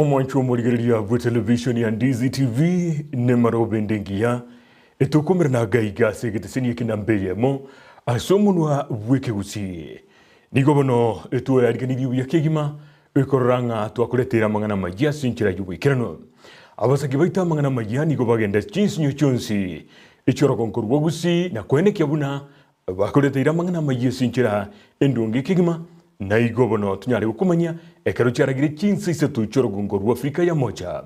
Omwancho murigeria bu television ya Ndizi TV ne marobe ndengia etukumira na gaiga segitesini kinambeye mo asomunwa weke usi nigobono etu yarigani ya kegima ekoranga twakuletera mangana majia sinchira yuwikirano abasaki baita mangana majia nigo bagenda chinsinyo chonsi echoro konkorwa gusi na kwene kyabuna bakuletera mangana majia sinchira endonge kegima na igobono tunyare ukumanya ekero cyaragire Chinsa Isato echoro konkorwa Afrika ya moja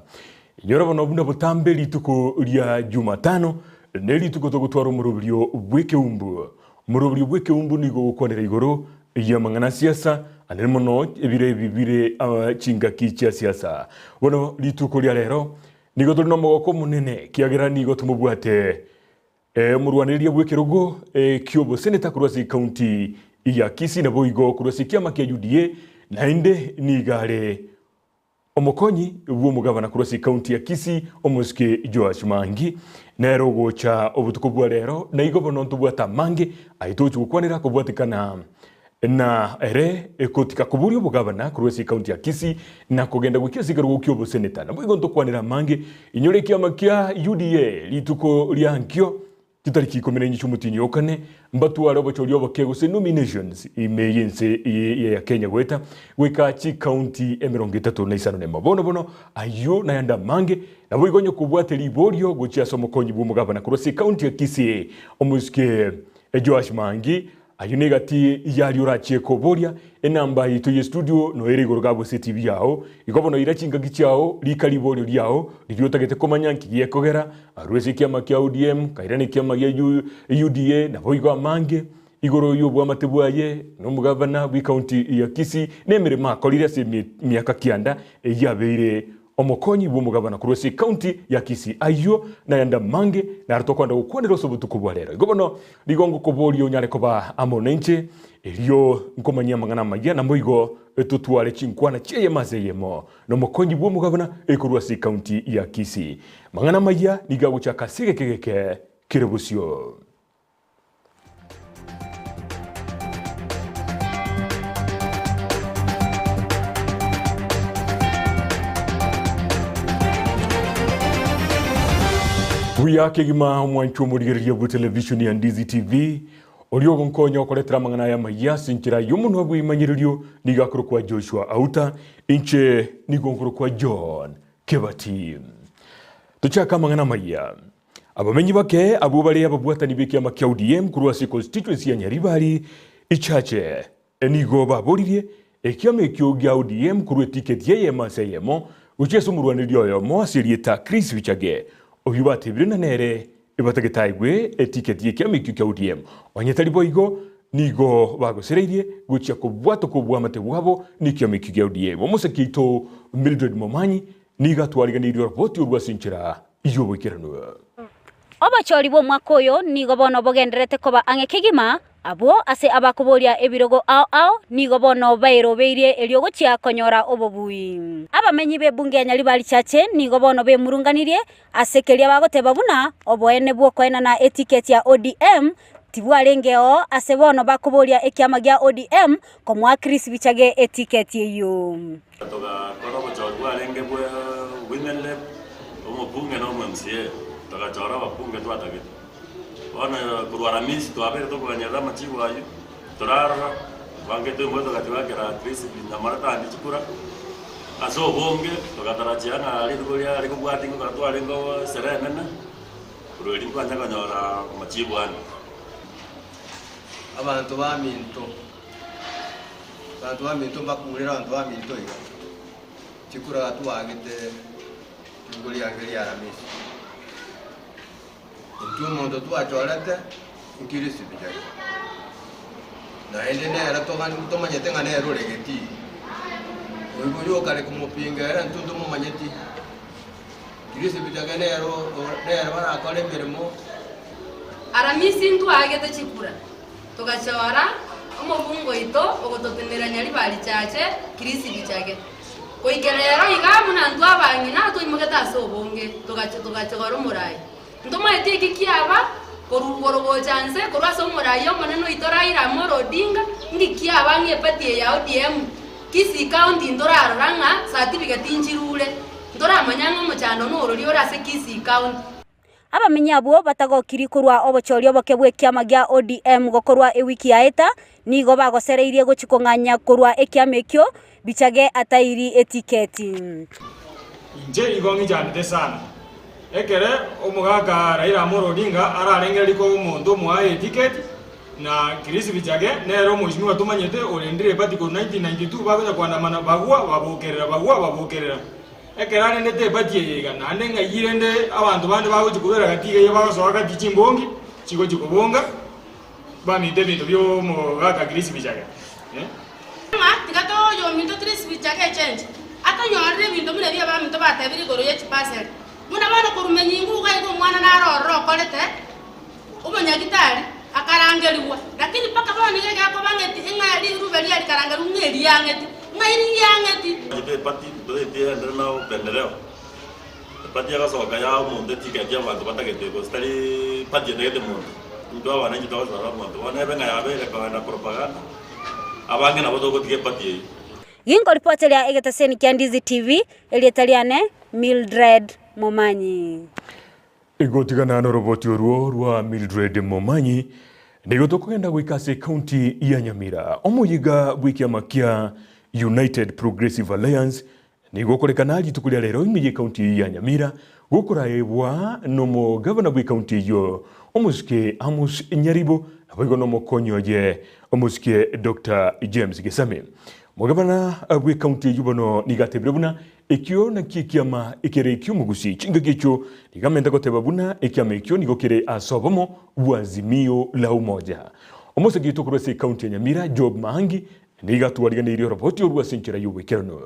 nyorobono buna butambe lituko lya Jumatano neli tuko togutwara umurubyo bweke umbu nigo gukonera igoro ya mangana siasa anemo no ebire chinga kicha siasa bono lituko lya rero nigo turi no mogoko munene kiagera nigo tumubwate murwaniriya bweke rugo kyobo seneta kurwasi county ya Kisii na boigo kurwasi kiama kya UDA na inde nigare omokonyi bw'umugabana kurwasi county ya Kisii Sl.Joshua Auta na rogo cha obutuko bwa rero na igobono ntubwata mange aitochu kwanira kubwatikana na ere ekotika kuburio bugabana kurwasi county ya Kisii na kugenda gukia sigarugo kyobo seneta na bwigo ntokwanira mange inyore kiama kya UDA lituko lyankyo kitariki 17 okane mbatu aro bacholio bakegose nominations imeyense ya Kenya gweta weka chi county M35 ne mabono ayo na yanda mange na bwigonyo kubwate liborio gochia somokonyi bw'umugabana kurwasi county ya Kisii Sl.Joshua Auta ayunegati yali urache koboria enamba ito ye studio no ere gorgabo CTV yao ikobono irachinga gichao likaliborio lyao livyotagete komanyanki yekogera arwese kiama kya ODM kairane kiama ya UDA na boigo mange igoro yobwa matebwaye no mugabana wi county ya Kisii nemere makolira se miaka kianda yabeire omokonyi bw'umugabana kurwasi county ya Kisii ayo na yanda mange na aratokwanda gukwandira sobutuko bwa rero igobono ligongo kobolio nyare koba amonenche elio nkomanya mangana magia na moigo etutwale chinkwana cheye mazeyemo no mokonyi bw'umugabana kurwasi county ya Kisii mangana magia nigago cha kasige kegeke kirebusio Wiyake gima omwancho murigeria bu television ya Ndizi TV oliogo nkonya okoletera mangana ya maya sinchira yomuno bwimanyiririo nigakuru kwa Joshua Auta inche nigonkuru kwa John Kebati tuchaka mangana maya abamenyi bake abubale ababwatani beke amakya ODM kurwasi constituency ya Nyaribari ichache enigo baboririe ekyame ekyoga ODM kurwe ticket yeye maseyemo ucheso murwaniriyo yo moasirieta Chris Bichage oyubate birina nere ibatagetaigwe etiketi yekyamikyo kya ODM wanyetali boigo nigo bagosereirie guchya kubwato kubwamate bwabo nikyamikyo kya ODM omusekito Mildred Momanyi niga twariganiryo report urwasinchira iyobokirano obachori bo mwakoyo nigo bono bogenderete koba angekigima abo ase abakuboria ebirogo ao nigo bono bairobeire eliogo chia konyora obobui abamenyi be bunge Nyaribari chache nigo bono be murunganirie asekeria bagoteba buna oboene bwokoena na etiket ya ODM tibwarengeo ase bono bakuboria ekiama gya ODM komwa Chris Bichage etiket yeyo toga korobo chorwa renge bwe women lab omo bunge no MCA toga chora ba bunge twatagete wana kurwara misi twabere tokanyara machigo ayo torara wangete mweto katiwakera Chris na marata ndichikura aso bonge togatarachiana ali kulia ali kubwati ngo katwale ngo serenena kurweli kwanja kanyora machigo ano abantu baminto bakurira abantu baminto iga chikura twagete ngoli angeli aramisi Ntumondo twachorete Chris Bichage na ende nera tomanyete nga nero regeti oigo kale kumupinga era ntundu mumanyeti Chris Bichage nero bara kale mirimo aramisi ntwagete chikura tugachora omobungo ito ogototenera Nyaribari chache Chris Bichage koigerero igamuna ntwabangina tuimugeta asobonge tugachora murai ntoma etiki kiaba korugorogo chance korwaso murayo maneno itoraira morodinga ngikiaba ngepatie ya ODM Kisii County ndora ranga certificate inchirule ndora manyanga muchando no rori ora se Kisii County. Abamenya abo batagokiri kurwa obochori obokebwe kiama gia ODM gokorwa ewiki yaeta nigo bagocereirie guchikonganya kurwa ekiama ekyo bichage atairi etiketi. Nje igongi jande sana. Ekere omugaga Raila Amolo Odinga ararengeri ko umuntu muaye etiketi na kirisi bichage nero mheshimiwa tumanyete olendire bati ko 1992 bagoja kwandamana bagukerera ekerane ndete bati yega nande ngayirende abantu bande bagoje kubera gatiga ye bagosoka gati chimbongi chiko chikobonga bamite bintu byo mugaga kirisi bichage tikato yo minto kirisi bichage change atanyore bintu mune bya baminto batebiri goro ye chipasel muna bana kurumenyi nguga iko mwana naroro kolete umonyagitari akarangeliwa lakini paka bana ngege ako bangeti ingari rubeli ali karangelu ngeli yangeti ngairi yangeti ibe pati do ite ndana upendeleo pati ya kaso kaya munde tiketi ya bantu batagete ko stari pati ndegete mundu ndo abana nyitawo zara mundu wana benga yabe ka na propaganda abange na bozo gotike pati Gingo reporter ya egetaseni kia Ndizi TV elietaliane Mildred Momanyi. Igotigana na roboti oruo rwa Mildred Momanyi nigo tokugenda gwikase county ya Nyamira omuyiga bwikiama kia United Progressive Alliance nigo korekana gitukuria rero imije county ya Nyamira gukora ebwa nomo governor bwi county yo omusike Amos Nyaribo abigo nomo konyoje omusike Dr. James Gesame Mugabana bwi county yubono nigatebire buna ekyo na kikiama ekere ekyo mugusi chinga gicho nigamenda goteba buna ekiama ekyo nigokere asobomo bwazimio la umoja omose gito kurese county ya Nyamira Job Mahangi nigatwariganire roboti orwa senchera yuwekerano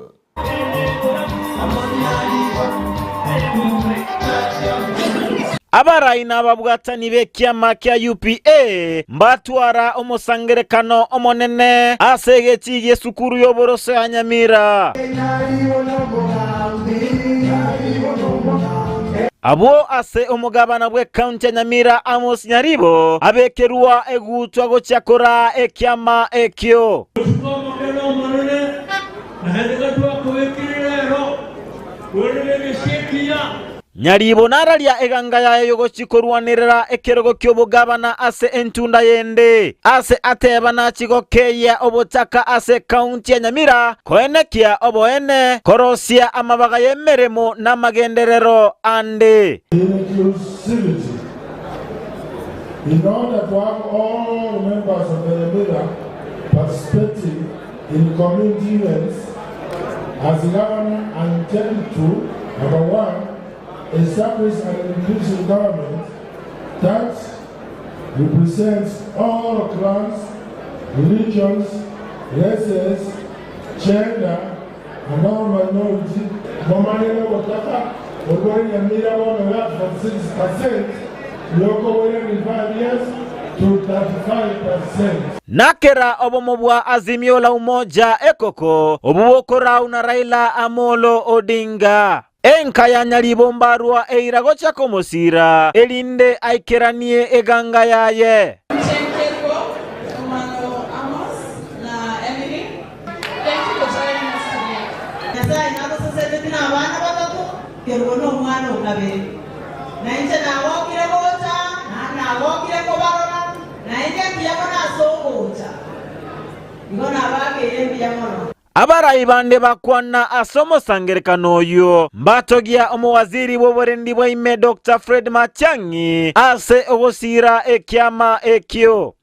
Abaraina ababwatani bekiama kya UPA mbatwara omusangerekano omonene asegeti yesukuru yoborose ya Nyamira abo ase omugabana bwe county ya Nyamira Amos Nyaribo abekerwa egutwa gochakora ekiama ekyo Nyaribo naralia eganga yayo gochikorwanirira ekerogo kyobugabana ase entunda yende ase ateba na chigokeya obotaka ase county ya Nyamira koenekia oboene korosia amabaga yemeremo na magenderero ande inclusivity in order to have all members of the Nyamira participating in community events as the governor and intended to number one establish an inclusive government that represents all clans, religions, races, gender, and all minorities. Momanelo Wataka, Ogwari Nyamira won a from 6%, Yoko in 5 years to 35%. Nakera obomobwa azimio la umoja ekoko obuokora una Raila Amolo Odinga Enka ya Nyaribo mbarua eirago chako mosira elinde aikeranie eganga yaye Abarayi bande bakwana asomo sangerekano oyo mbatogia omuwaziri w'oburendi bw'ime Dr. Fred Matiang'i ase ogosira ekiama ekyo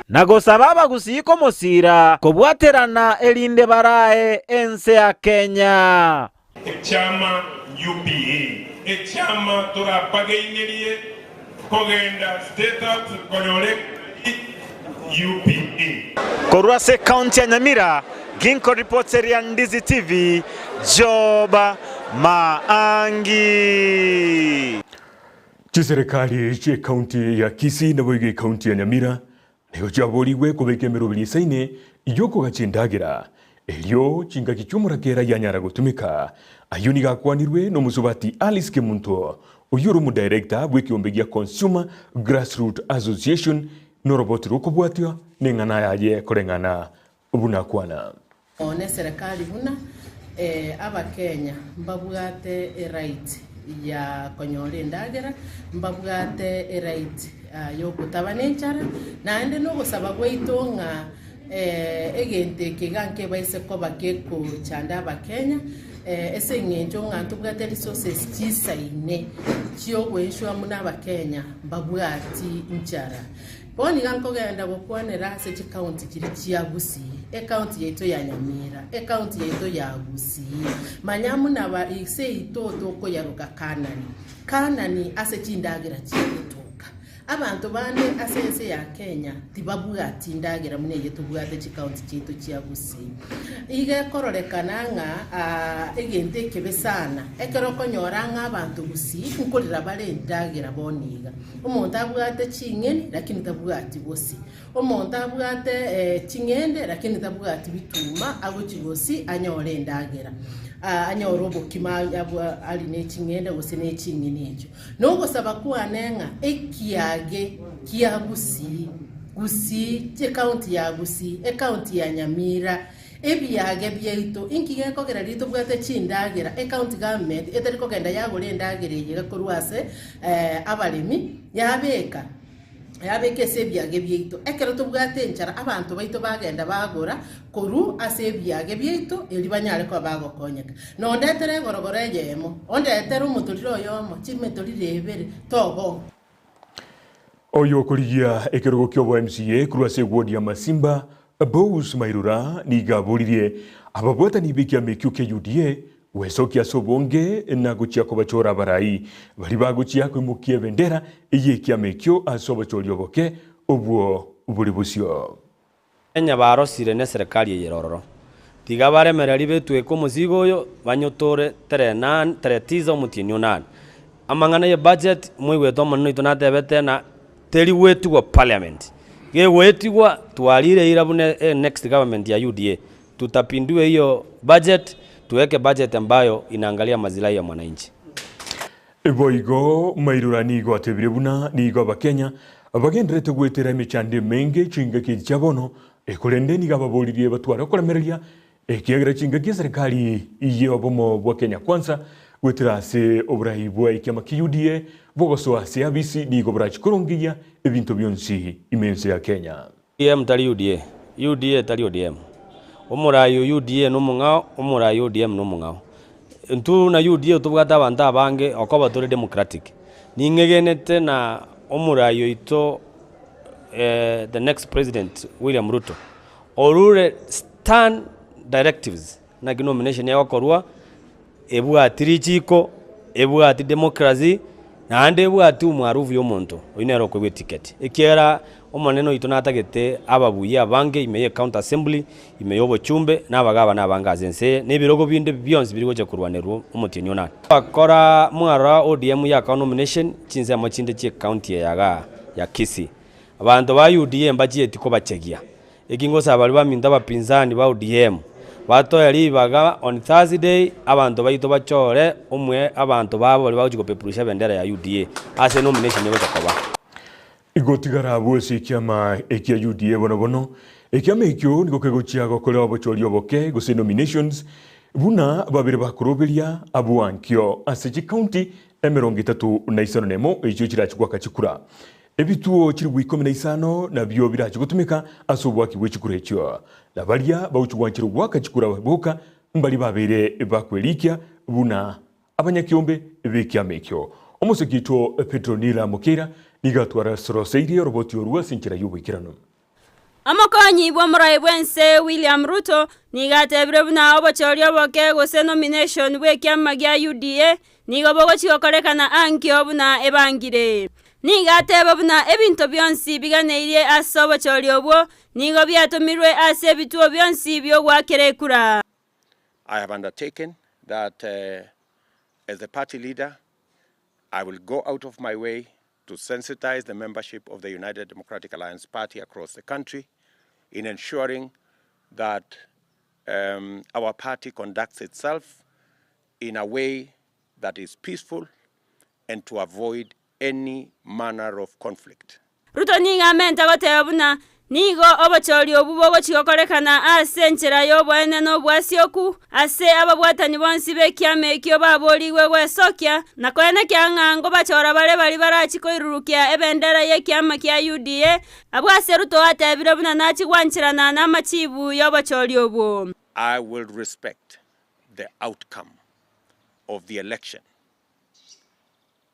Nagosaba abagusiko musira kobwaterana elinde barae ense ya Kenya. Ekyama UPA ekyama turapagainerie kogenda state house konyore UPA Korwase county ya Nyamira Ginko reporter ya Ndizi TV Joba Maangi Chiserikali che county ya Kisii na boige county ya Nyamira Nigo chaboriwe kubeke mirubiri saine iyoko gachindagira elio chinga kichumura kera yanyara gutumika ayuni gakwanirwe no musubati Alice Kemunto uyuru mu director bw'ekiombe Consumer Grassroots Association no robot rukubwatyo nengana yaje korengana ubunakwana one serikali huna aba Kenya mbabwate right ya konyore ndagera mbabwate right yo kutabanenchara na ende no gusaba gwitonga egente kiganke baise ko bakeko chanda aba Kenya ese ngenjo ngantu bwate resources chisaine chiyo gweshwa muna aba Kenya mbabwati nchara boni ganko genda gukwanera se county kiri chiagusi county yeto ya Nyamira county yeto ya Gusi manyamu na ba ise itoto ko yaruka kanani ase chindagira chitoka abantu bane asense ya Kenya tibabwati ndagira mune yeto bwate county chito chiagusi ige kororekananga egente kebesana ekeroko nyoranga abantu Gusi nkolira bale ndagira boniga umuntu abwate chingeni lakini tabwati bosi umuntu abwate chingende lakini tabwati bituma abo chigosi anyore ndagira anyorobo kimanya ali ne chingende gose ne chingeni echo no gusaba kuanenga ekiage Gusi county ya Gusi county ya Nyamira ebyage byito inkige kokera rito bwate chindagira county government eteriko genda yagore ndagira yega kurwase abalemi yabeka sebyage byito ekero tubwate nchara abantu baito bagenda bagora koru asebyage byito eli banyale ko bagokonyeka no ndetere gorogore yemo ondetere umuturiro yomo chimetorirebere togo oyo kurigia ekerogo kyobo MCA kurwase wodi ya Masimba Bous Mairura nigaburirie ababwata nibikia mekyuke UDA wesokia sobonge na guchia ko bachora barai bari baguchia ko mukie bendera iyekia mekyo asobachori oboke obwo ubulibusyo Kenya barosire ne serikali yerororo tiga baremereri betwe ko muzigo yo banyotore 3 mutini 9 amangana ye budget mwiweto manno itonatebete na teri wetu wa parliament ge wetigwa twalire irabune next government ya UDA tutapindue hiyo budget tuweke budget ambayo inaangalia mazilahi ya mwananchi. Boigo Mairura nigo atebiribuna nigo abakenya abagendrete gwetera emechande menge chinga kichabono ekolende niga babolirie batwara kolemereria ekiagira chinga ki serikali iye obomo bwa Kenya kwanza gwetera se obrahi bwa ikiama ki UDA bogoso ase abisi nigo brachi korongiya ebintu byonsi imense ya Kenya. Tali UDA tali ODM. Omurayo UDA no mungao omurayo ODM no mungao. Ntu na UDA tubwata abantu abange okoba tore democratic. Ningegenete na omurayo ito the next president William Ruto. Orure stand directives na nomination ya wakorwa ebwa tirichiko ebwa ati democracy na ande ebwa ati umwaruvu yomuntu oinero kwe ticket ekiera omoneno itonatagete ababuye abange imeye county assembly imeyobo chumbe nabagaba nabangazense nebirogo binde byonse birigo cyo kurwanerwa umutini onana akora mwara ODM ya nomination chinze amachinde che county ya Kisii abantu ba UDM bagiye tiko bacegia ekingo sabali baminda bapinzani ba ODM bato yali baga on Thursday abantu bayito bachore umwe abantu babo baje pepurusha bendera ya UDA ase nomination yo takoba igotigara bwese kiama ekia UDA bono ekiama ekyo niko kegochia gokole obochori oboke gose nominations buna babire bakuroberia abuankyo ase county M35 nemo ekyo kirachikwa kachikura ebituo kiri bwikome isano na byo birachi gutumika asobwa kibwechikura ekyo nabalia bauchugwanchiro gwakachikura baboka mbali babere bakwelikia buna abanyakiombe bekiamekyo omusekito Petronila Mukira nigatwara soroseiri roboti orwa sinchira yubikirano Amakonyi bwa murai bwense William Ruto nigatebire buna obochori oboke gose nomination bwekiama gya UDA nigobogo chikokorekana ankyo buna ebangire nigateba buna ebinto byonsi biganeirie ase obochori obwo nigo byatumirwe ase ebituo byonsi byo gwakerekura. I have undertaken that as the party leader I will go out of my way to sensitize the membership of the United Democratic Alliance Party across the country in ensuring that our party conducts itself in a way that is peaceful and to avoid any manner of conflict. Ruto ninga menta gotebuna nigo obachori obubogo chigokorekana ase nchera yobwene no bwasioku ase ababwatani bonsi bekiame ekyo baboliwe gwesokia na kwene kyang'ango bachora bari barachikoirurukia ebendera yekiama kya UDA abwase Ruto atebire buna nachigwanchirana na machibu yobachori obo. I will respect the outcome of the election,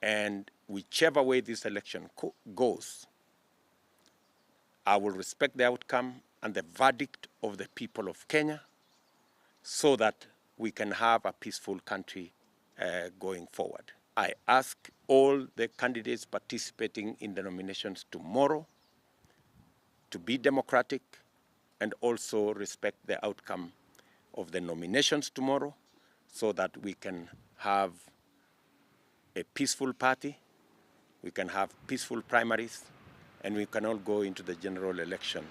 and whichever way this election goes, I will respect the outcome and the verdict of the people of Kenya so that we can have a peaceful country going forward. I ask all the candidates participating in the nominations tomorrow to be democratic and also respect the outcome of the nominations tomorrow so that we can have a peaceful party, we can have peaceful primaries, and we can all go into the general election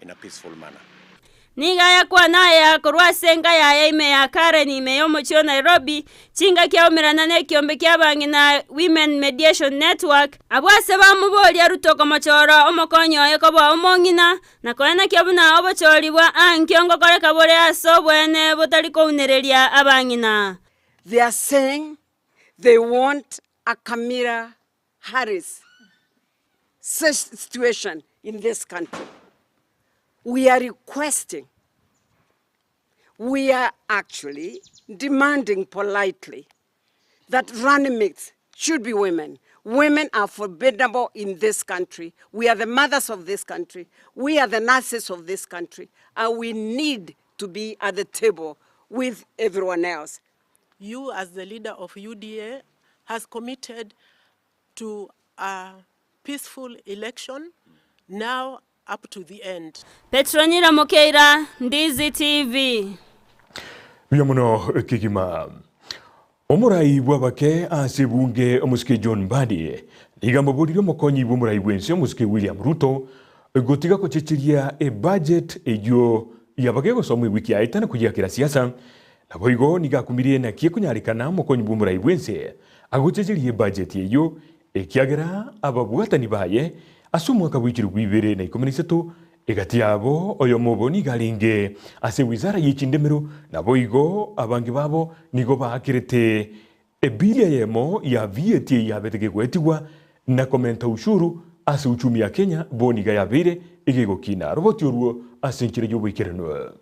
in a peaceful manner. Niga ya kwa naye akorwa senga ya ime ya Karen ime yomo chio Nairobi chinga kia umirana ne kiombe kia bangi na Women Mediation Network abwase ba muboli ya Ruto komachoro omokonyo ekoba omongina na koena kia buna obochori bwa ankiongo kore kabore aso bwene botaliko unerelia abangina. They are saying they want a Kamala Harris situation in this country. We are requesting, we are actually demanding politely that running mates should be women. Women are formidable in this country. We are the mothers of this country. We are the nurses of this country. And we need to be at the table with everyone else. You, as the leader of UDA, has committed to a peaceful election now up to the end. Petronila Mokeira, Ndizi TV. Biamuno kigima. Omurai bwabake asebunge omuske John Mbadi. Nigambo bodiro mokonyi bumurai bwense omuske William Ruto. Gotiga kochechiria budget ejo yabage gosomwe wiki aitana kujakira siasa. Naboigo nigakumirie na kiekunyarikana mokonyi bumurai bwense. Agochechirie budget ejo ekiagera ababwatani baye asumwaka wikiri gwibere na 13 egati yabo oyo muboni galinge ase wizara y'ikindemero naboigo abangi babo nigo bakirete ebilia yemo ya VAT yabetege gwetiwa na komenta ushuru ase uchumi ya Kenya boniga yabere igego kina roboti oruo ase nkire y'obwikirano.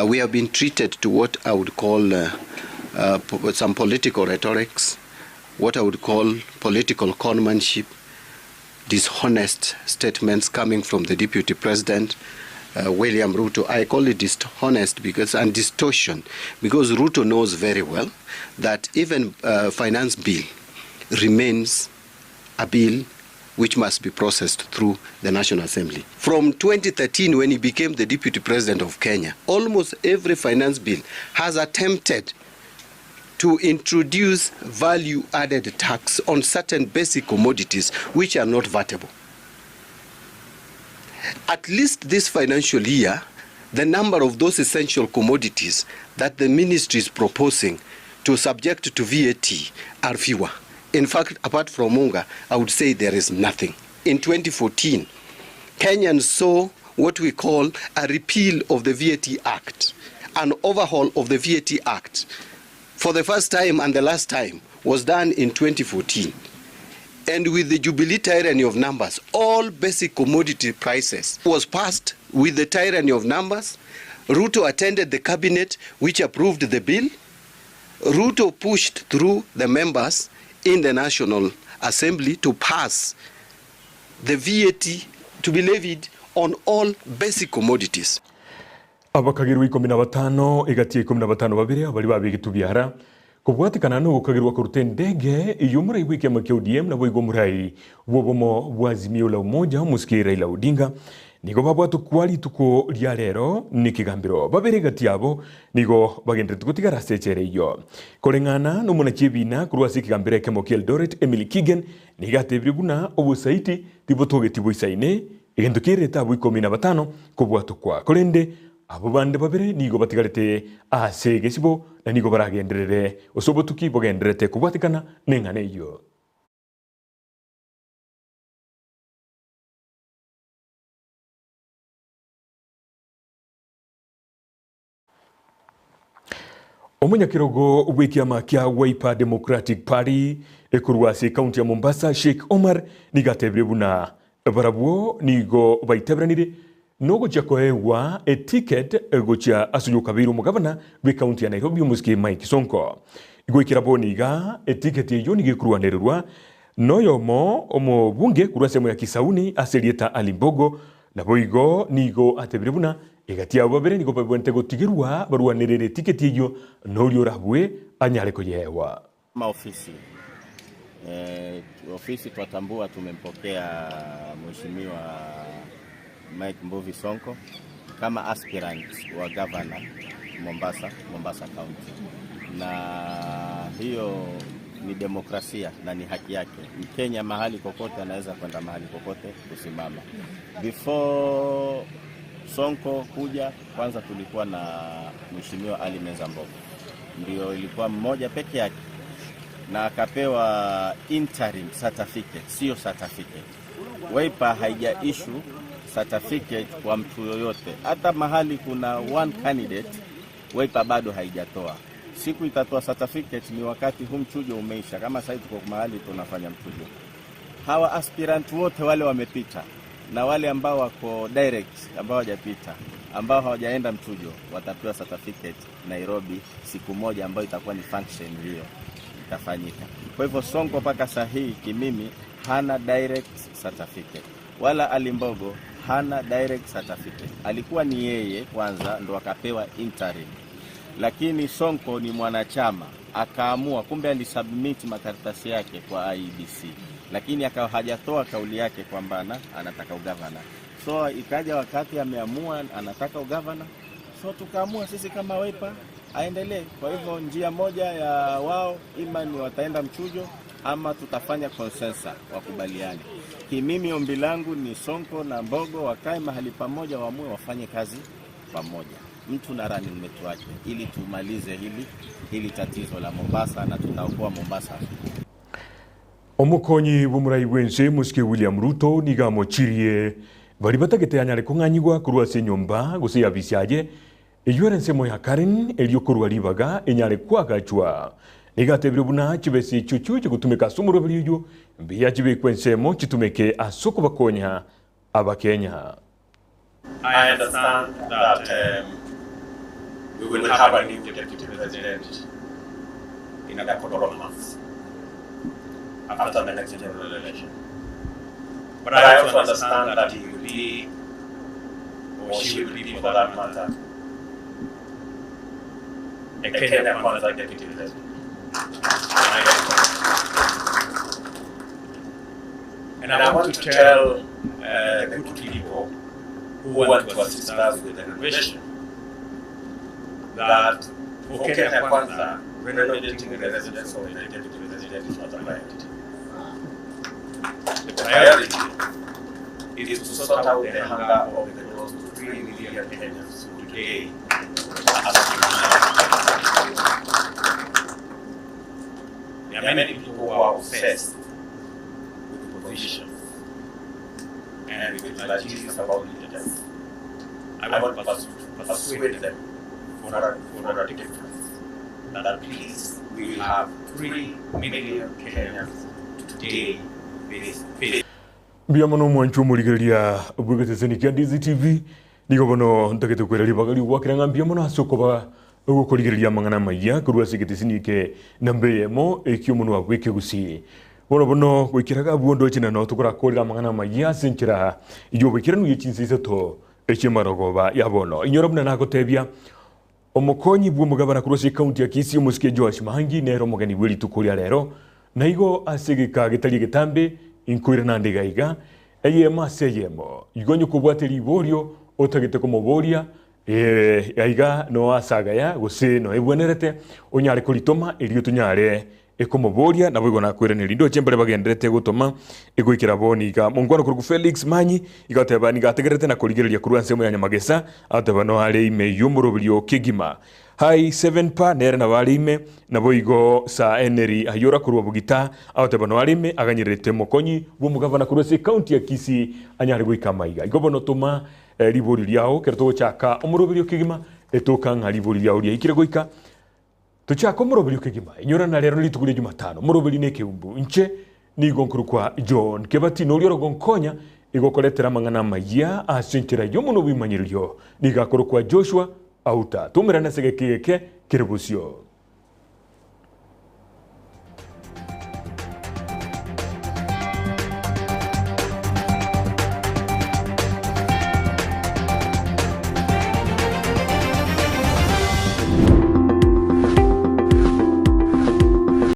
We have been treated to what I would call some political rhetorics, what I would call political conmanship, dishonest statements coming from the Deputy President, William Ruto. I call it dishonest and distortion, because Ruto knows very well that even finance bill remains a bill which must be processed through the National Assembly. From 2013, when he became the Deputy President of Kenya, almost every finance bill has attempted to introduce value-added tax on certain basic commodities which are not vatable. At least this financial year, the number of those essential commodities that the ministry is proposing to subject to VAT are fewer. In fact, apart from Munga, I would say there is nothing. In 2014, Kenyans saw what we call a repeal of the VAT Act, an overhaul of the VAT Act. For the first time and the last time was done in 2014. And with the Jubilee tyranny of numbers, all basic commodity prices was passed with the tyranny of numbers. Ruto attended the cabinet which approved the bill. Ruto pushed through the members in the National Assembly to pass the VAT to be levied on all basic commodities. Abakagirwa 15 egati 15 babiri abali babigitubyara kubwatikana no kagirwa kurute ndege iyo murai wiki ya ODM na boigo murai wobomo bwazimio la umoja muskira ila Odinga nigo babwatu kwali tuko ria rero ni kigambiro babere gatiabo nigo bagendere tugotigara sechereyo kolengana no muna chebina kurwa sikigambire kemo Eldoret Emily Kigen nigatebire buna obusaiti tibotoge tiboisaine egento kireta bu 15 kubwatu kwa kolende abo bande babere nigo batigarete ase gesibo na nigo baragenderere osobotuki bogenderete kubwatikana nengane iyo. Omunyakirogo w'ikiama kia Wiper Democratic Party ekurwasi kaunti ya Mombasa Sheikh Omar nigatebire buna barabuo nigo baitebranire nogo chakoewa ticket gocha asujo kabiru mugavana we kaunti ya Nairobi umuski Mike Sonko igwikira boniga ticket yo nigikuruanererwa noyomo omo bunge kurwasemo ya Kisauni aserieta Alimbogo na boigo nigo atebire buna igatia babere nigo babwente gotigirwa baruanerere tiketi iyo nori orabwe anyale koyewa maofisi ofisi twatambua tumempokea mheshimiwa Mike Mbuvi Sonko kama aspirant wa governor Mombasa County, na hiyo ni demokrasia na ni haki yake. Mkenya mahali kokote anaweza kwenda mahali kokote kusimama. Before Sonko kuja, kwanza tulikuwa na mheshimiwa Ali Menza Mbogo, ndio ilikuwa mmoja peke yake na akapewa interim certificate, sio certificate. Wiper haija issue certificate kwa mtu yoyote, hata mahali kuna one candidate Wiper bado haijatoa. Siku itatoa certificate ni wakati mchujo umeisha, kama sasa tuko mahali tunafanya mchujo. Hawa aspirant wote wale wamepita, na wale ambao wako direct ambao hawajapita, ambao hawajaenda mchujo, watapewa certificate Nairobi siku moja ambayo itakuwa ni function hiyo itafanyika. Kwa hivyo Sonko paka sahihi kimimi hana direct certificate, wala Alimbogo hana direct certificate. Alikuwa ni yeye kwanza ndo akapewa interim, lakini Sonko ni mwanachama akaamua, kumbe alisubmit makaratasi yake kwa IEBC, lakini akawa hajatoa kauli yake kwamba anataka ugavana. So ikaja wakati ameamua anataka ugavana, so tukaamua sisi kama Wiper aendelee. Kwa hivyo njia moja ya wao ima ni wataenda mchujo ama tutafanya consensus wakubaliane. Mimi ombi langu ni Sonko na Mbogo wakae mahali pamoja, waamue wafanye kazi pamoja, mtu na running mate wake, ili tumalize hili tatizo la Mombasa na tutaokoa Mombasa. Omukonyi bumurai wense muske William Ruto niga mochirie bari batagete anyale kunganyigwa kurwase nyomba gose yabisyaje eyorense moya Karen elio kurwa libaga enyale kwagachwa nigatebire buna chibesi chuchu gutumika sumuro biliyo mbiya chibe kwensemo chitumeke asoko bakonya abakenya. I understand that we will have a new deputy president in a couple of months after the next general election. But I also understand that he will be, or she will be for that matter, a Kenyan Kwanza deputy president. And I want to tell the good people who want to assist us with the renovation that for Kenya Kwanza, renovating the residence of the deputy president is not a priority. The priority is to sort out the hunger of the close to 3 million Kenyans today. There are many people who are obsessed with the position and with the achievements about leaders. I want to persuade them for a difference. That please, we will have 3 million Kenyans today. Biamono mwanchu muligeria bwegete kia Ndizi TV nigo bono ntakete kwereri bagali wakiranga biamono asokoba ukoligeria mangana maya kurwa sigete sinike nambe yemo ekyomuno wagweke gusi bono gwikiraga buondo china no tukura kolira mangana maya sinkira iyo gwikiranu Chinsa Isato echemarogoba yabono inyorobna nakotebia omukonyi bw'umugabana kurwa county ya Kisii musike Josh Mahangi nero mugani weli tukuria rero naigo asegeka gitali gitambe inkwira nandegaiga eyema seyemo igonyo kubwateri iborio otagete kumuboria aiga no asagaya gose no ebwenerete onyare kuritoma elio tunyare ekumuboria na bwigo nakwirana lindo chembere bagenderete gutoma egoikira boniga mungwano kurugu Felix Manyi igateba ni gategerete na kurigereria kurwa nsemo ya Nyamagesa ateba no hale ime yumurubirio kigima hai 7 pa nere na walime na boigo sa eneri ayora kurwa bugita ateba no walime aganyirete mokonyi bo mugavana kurwa se county ya Kisii anyare goika maiga igobono tuma libori liao kerto chaka umurubirio kigima etoka ngalibori liao lia ikire goika tuchako murobirio kigima inyora na lero litugule Jumatano murobiri ne keumbu nche ni gonkuru kwa John Kebati no lioro gonkonya igokoletera mangana maya asenchera yomuno bimanyirio ni gakuru kwa Joshua Auta tumerana segekeke kirebusio